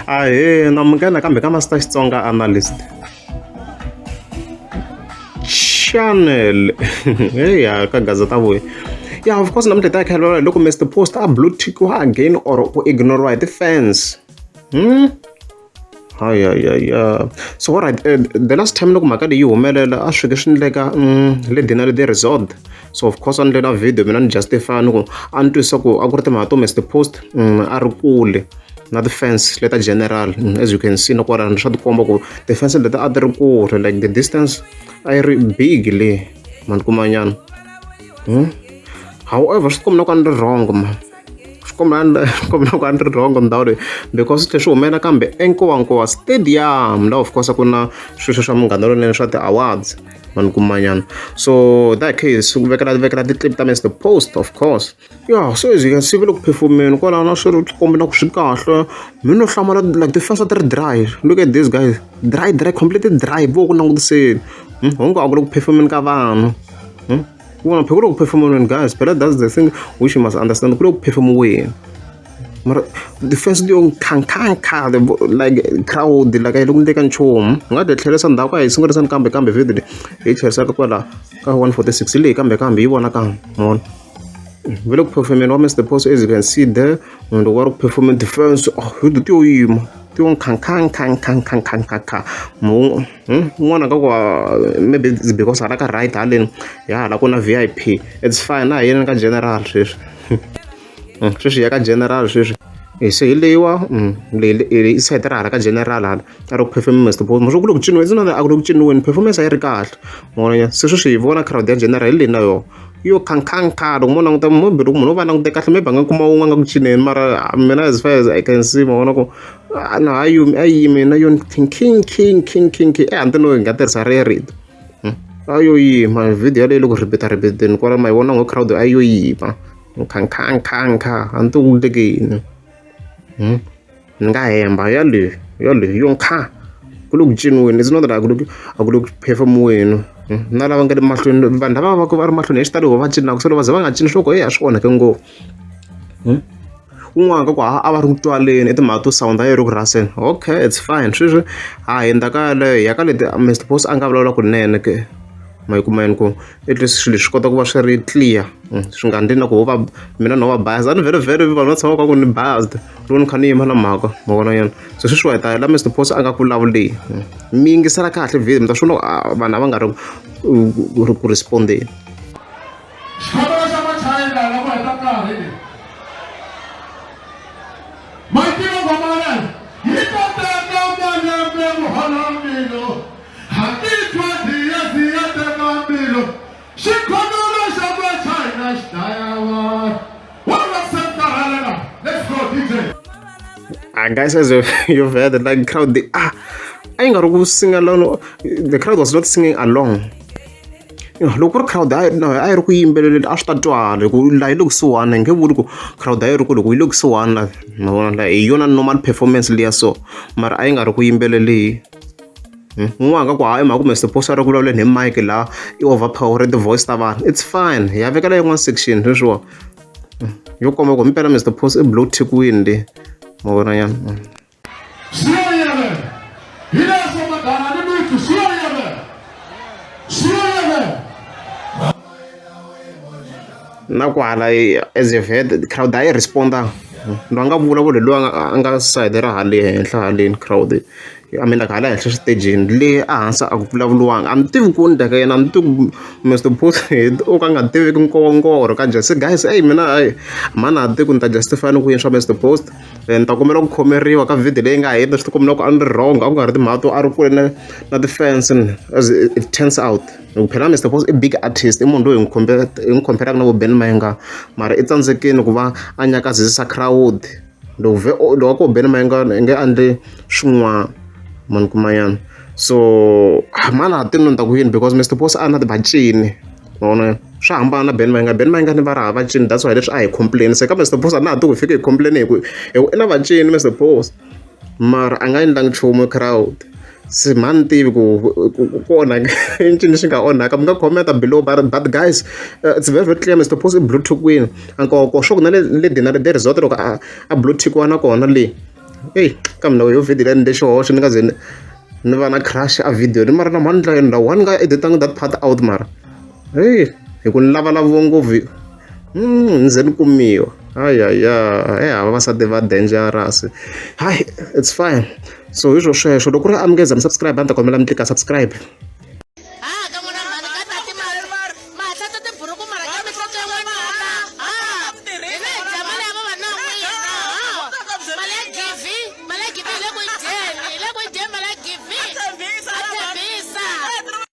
Ahee, namukela kambe ka Master Xitsonga Analyst Channel. Hey, ka gazeta voy. Yeah, of course, namuntlha ta khela loko Mr. Post blue-tickiwa again or ku ignore hi ti-fans. So alright, the last time loko mhaka leyi humelela a swi ke swi endleka le dinner le resort. So of course a ni na video mina ni justify ni ku a ni twisa ku a ku ri timhaka to Mr. Post a ri kule na ti-fans leta general, as you can see na kwalano swa tikomba ku ti-fans leta a ti ri kule, like the distance a yi ri big le manikumanyana. However swi tikomba na ku a ni ri wrong man, swi komba na ku a ni ri wrong ndhawu leyi because swi tlhe swi humela kambe enkowankowa stadium la of course a ku na swilo swa munghana lonene swa ti-awards manikumanyana. So that case vekela ti-clip ta Mr. Post of course. Yeah, so as you can see ve le ku phefomeni kwalaho na swi ri tikombi na ku swi kahle mi no hlamala like ti-fans a ti ri dry. Look at this guys, dry completely dry vo ku langutiseni honge a ku le ku phefomeni ka vanhu. Ku vona phela ku le ku phefomeni guys, phela that's the thing which you must understand, ku le ku phefomiweni mara defense leyo khankhankha like crowd like a yi le ku ndleka nchumu. Hi nga ti tlherisa ndhawu ka hi sungurisani kambe video leyi hi tlherisaka kwala ka 146 leyi kambe yi vona kambe mona ve le ku phefomeni wa Mr. Post, as you can see there loko wa ri ku phefomeni defense hi ti yo yima ti yo khankhankhankhankhankhankha un'wana ka ku maybe it's because hala ka right haleni ya hala ku na VIP, it's fine na hi yeni ka general sweswi sweswi ya ka general sweswi se hi leyiwa leyi side ra hala ka general hala a ri ku phefomeni Mr. Post mara ku le ku ciniweni it's not that a ku le ku ciniweni performance a yi ri kahle mona se sweswi hi vona crowd ya general hi leyi na yona yo khankhankha loko mo languta maybe loko munhu o va langute kahle maybe a nga kuma wun'we nga ku cineni mara mina as far as I can see ma vona ku na a yimi na yona king ehandle no hi nga tirhisa rito a yo yima video yaleyi loko ripeteni kwala ma yi vona ngo crowd a yo yima khankhankhankha a ni ti ku lekeni ni nga hemba yaleyo yo nkha ku le ku ciniweni it's not that a ku le ku phefomiweni na lava nga le mahlweni vanhu lava va ku va ri mahlweni hi xitalo va cinaka se loko va ze va nga cini swo ku a swi onhake ngopfu. Un'wana ka ku a va ri ku twaleni i timhaka to sound a yi ri ku raseni, okay it's fine sweswi hi ndaka ya ka leti Mr. Post a nga vulavula kunene ke ma yi kumeni ku at least swilo swi kota ku va swi ri clear, swi nga endli na ku va mina no va biased a ni very vanhu va tshama ka ku ni biased loko ni kha ni yima na mhaka ma vona yena. So sweswi wa heta la Mr. Post a nga ku vulavuleni mi yingisela kahle video mi ta swi vona vanhu a va nga ri ku respondeni. Guys, as you've heard, like crowd, I ain't got to sing along. The crowd was not singing along. Look what crowd I look in after twelve. Look so one and get crowd I look so one like you normal performance liya so. Mar I ain't got to in belly. Mwanga kwa ai maku Mr. Post ara kulavula ni mic la I overpower the voice ta vanhu, it's fine ya veka la yin'wana section sweswo yo komba ku mpela Mr. Post I blue-tickiwini le ma vona yana. Na kwala as you've heard crowd a yi responda lo nga vulavula lo anga side ra hale henhla haleni crowd I mean like hala henhla staging le a hansi a ku vulavuriwanga a ni tivi ku ndleka yena a ni tivi ku Mr. Post o ka nga tiveki nkongoro ka njhani. Se guys mina mana a tivi ku ni ta justify ni ku yini swa Mr. Post ni ta kombela ku khomeriwa ka video leyi nga heta swi tikombi na ku a ni ri wrong a ku nga ri timhaka to a ri kule na ti-fans as it turns out. Phela Mr. Post I big artist I munhu loyi hi n'wi compare na vo Ben Mayenga mara I tsandzekini ku va a nyakazisa crowd loko ko Ben Mayenga nge andle swin'wana manikumanyana. So mana a tivi no ni ta ku yini because Mr. Post a na tivacini ma vona swa hambana na Ben Mayenga ni va ri hava cini, that's why leswi a hi complain se ka Mr. Post a na ha ti ku hi fike hi complain hi ku i na vacini Mr. Post mara a nga endlangi nchumu crowd. Se mani tivi ku onhaka I ncini xi nga onhaka mi nga commenta below but guys it's very clear Mr. Post I blue-tickiwini ankoho swo ku na le dinner de resort loko a blue-tickiwa na kona le kambe na yo video leyi ni le xihoxo ni nga ze ni va na crush a video ni mara na mani ndla yona one nga editanga that part out mara hi ku ni lavalava ngopfu ni ze ni kumiwa hava vasati va dangerous hayi it's fine so hi swo sweswo loko ku ri amukeza mi subscribe a ni ta kombela mi tlika subscribe.